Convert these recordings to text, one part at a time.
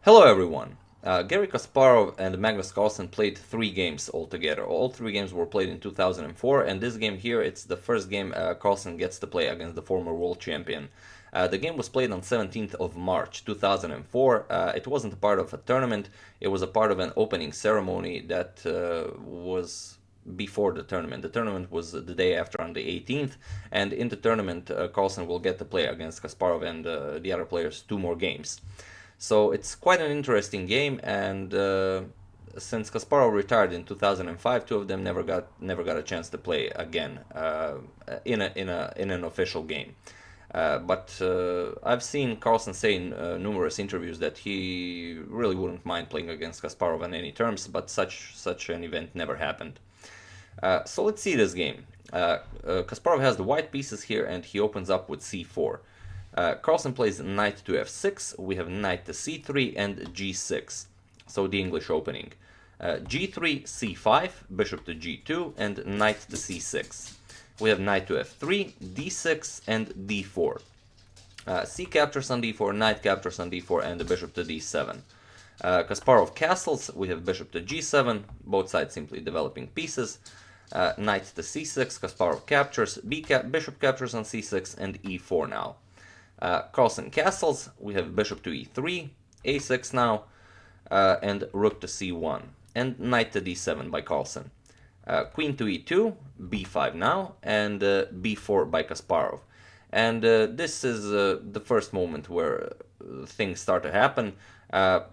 Hello everyone! Garry Kasparov and Magnus Carlsen played 3 games altogether. All 3 games were played in 2004, and this game here, it's the first game Carlsen gets to play against the former world champion. The game was played on 17th of March 2004. It wasn't a part of a tournament, it was a part of an opening ceremony that was before the tournament. The tournament was the day after, on the 18th, and in the tournament Carlsen will get to play against Kasparov and the other players 2 more games. So it's quite an interesting game, and since Kasparov retired in 2005, 2 of them never got a chance to play again in an official game. But I've seen Carlsen say in numerous interviews that he really wouldn't mind playing against Kasparov on any terms, but such an event never happened. So let's see this game. Kasparov has the white pieces here, and he opens up with c4. Carlsen plays knight to f6, we have knight to c3 and g6, so the English opening. g3, c5, bishop to g2, and knight to c6. We have knight to f3, d6, and d4. C captures on d4, knight captures on d4, and the bishop to d7. Kasparov castles, we have bishop to g7, both sides simply developing pieces. Knight to c6, Kasparov captures, bishop captures on c6, and e4 now. Carlsen castles, we have bishop to e3, a6 now, and rook to c1, and knight to d7 by Carlsen. Queen to e2, b5 now, and b4 by Kasparov. And this is the first moment where things start to happen.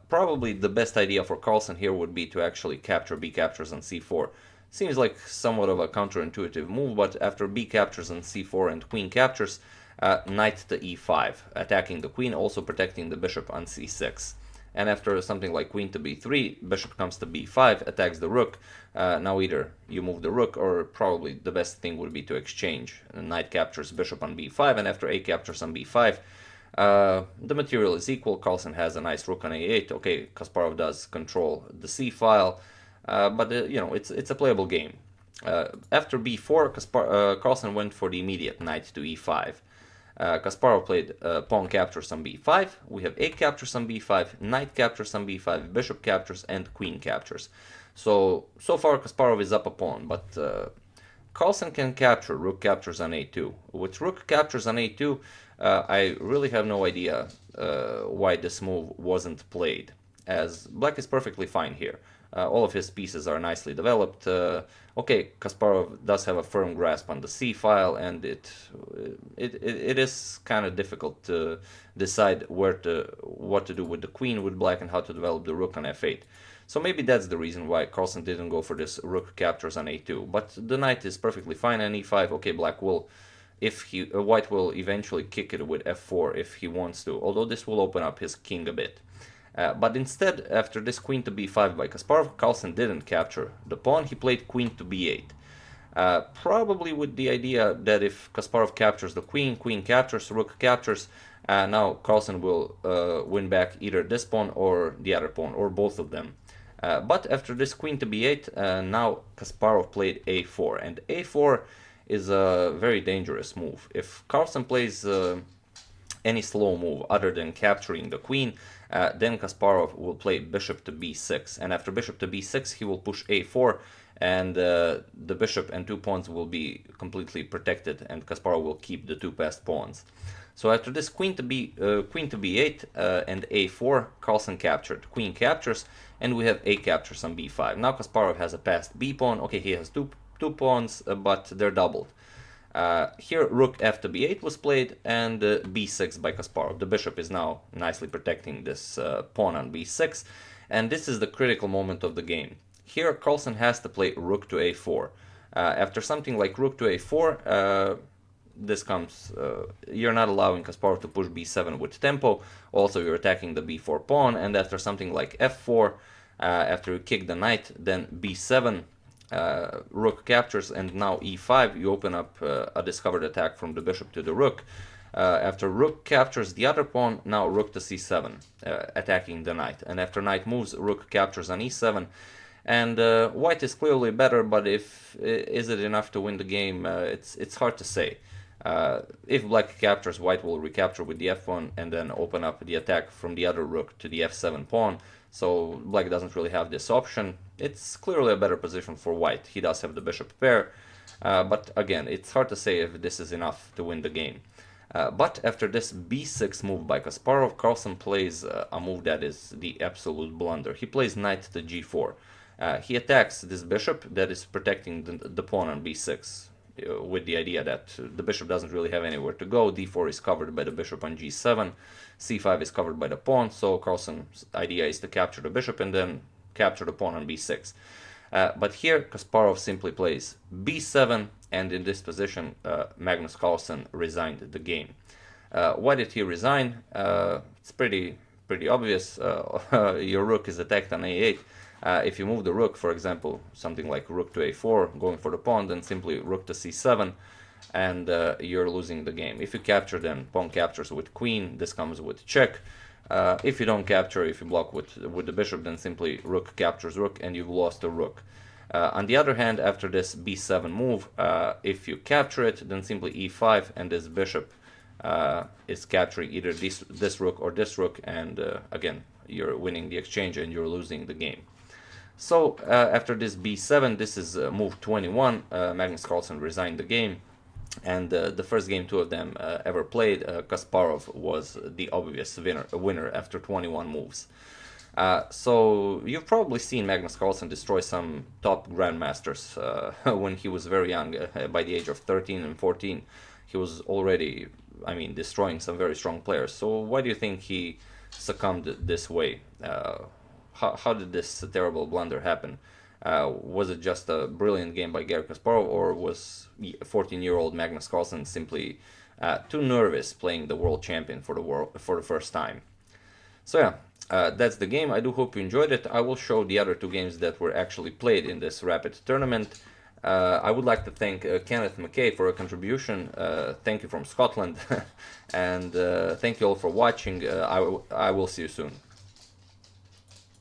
Probably the best idea for Carlsen here would be to actually capture b captures on c4. Seems like somewhat of a counterintuitive move, but after b captures on c4 and queen captures, knight to e5, attacking the queen, also protecting the bishop on c6. And after something like queen to b3, bishop comes to b5, attacks the rook. Now either you move the rook, or probably the best thing would be to exchange. Knight captures bishop on b5, and after a captures on b5, the material is equal. Carlsen has a nice rook on a8. Okay, Kasparov does control the c file, but it's a playable game. After b4, Carlsen went for the immediate knight to e5. Kasparov played pawn captures on b5, we have a captures on b5, knight captures on b5, bishop captures, and queen captures. So far Kasparov is up a pawn, but Carlsen can capture, rook captures on a2. With rook captures on a2, I really have no idea why this move wasn't played, as black is perfectly fine here. All of his pieces are nicely developed. Okay, Kasparov does have a firm grasp on the c file, and it is kind of difficult to decide what to do with the queen with black and how to develop the rook on f8. So maybe that's the reason why Carlsen didn't go for this rook captures on a2. But the knight is perfectly fine on e5. Okay, black will, white will eventually kick it with f4 if he wants to, although this will open up his king a bit. But instead, after this queen to b5 by Kasparov, Carlsen didn't capture the pawn, he played queen to b8. Probably with the idea that if Kasparov captures the queen, queen captures, rook captures, now Carlsen will win back either this pawn or the other pawn, or both of them. But after this queen to b8, now Kasparov played a4, and a4 is a very dangerous move. If Carlsen plays any slow move other than capturing the queen, then Kasparov will play bishop to b6, and after bishop to b6 he will push a4, and the bishop and 2 pawns will be completely protected, and Kasparov will keep the 2 passed pawns. So after this queen to b8 and a4, Carlsen captured, queen captures, and we have a captures on b5. Now Kasparov has a passed b pawn. Okay, he has two pawns, but they're doubled. Here rook f to b8 was played, and b6 by Kasparov. The bishop is now nicely protecting this pawn on b6, and this is the critical moment of the game. Here Carlsen has to play rook to a4. After something like rook to a4, this comes, you're not allowing Kasparov to push b7 with tempo, also you're attacking the b4 pawn, and after something like f4, after you kick the knight, then b7, rook captures, and now e5, you open up a discovered attack from the bishop to the rook. After rook captures the other pawn, now rook to c7, attacking the knight, and after knight moves, rook captures on e7, and white is clearly better, but is it enough to win the game? It's hard to say. If black captures, white will recapture with the f1 and then open up the attack from the other rook to the f7 pawn. So black doesn't really have this option. It's clearly a better position for white. He does have the bishop pair, but again, it's hard to say if this is enough to win the game. But after this b6 move by Kasparov, Carlsen plays a move that is the absolute blunder. He plays knight to g4. He attacks this bishop that is protecting the pawn on b6. With the idea that the bishop doesn't really have anywhere to go. d4 is covered by the bishop on g7, c5 is covered by the pawn, so Carlsen's idea is to capture the bishop and then capture the pawn on b6. But here Kasparov simply plays b7, and in this position Magnus Carlsen resigned the game. Why did he resign? It's pretty obvious. Your rook is attacked on a8. If you move the rook, for example, something like rook to a4, going for the pawn, then simply rook to c7, and you're losing the game. If you capture, then pawn captures with queen, this comes with check. If you don't capture, if you block with the bishop, then simply rook captures rook, and you've lost the rook. On the other hand, after this b7 move, if you capture it, then simply e5, and this bishop is capturing either this rook or this rook, and again, you're winning the exchange and you're losing the game. So after this b7, this is move 21, Magnus Carlsen resigned the game, and the first game two of them ever played, Kasparov was the obvious winner after 21 moves. So you've probably seen Magnus Carlsen destroy some top grandmasters when he was very young, by the age of 13 and 14. He was already, I mean, destroying some very strong players. So why do you think he succumbed this way? How did this terrible blunder happen? Was it just a brilliant game by Garry Kasparov, or was 14-year-old Magnus Carlsen simply too nervous playing the world champion for the first time? So yeah, that's the game. I do hope you enjoyed it. I will show the other two games that were actually played in this rapid tournament. I would like to thank Kenneth McKay for a contribution. Thank you from Scotland, and thank you all for watching. I will see you soon.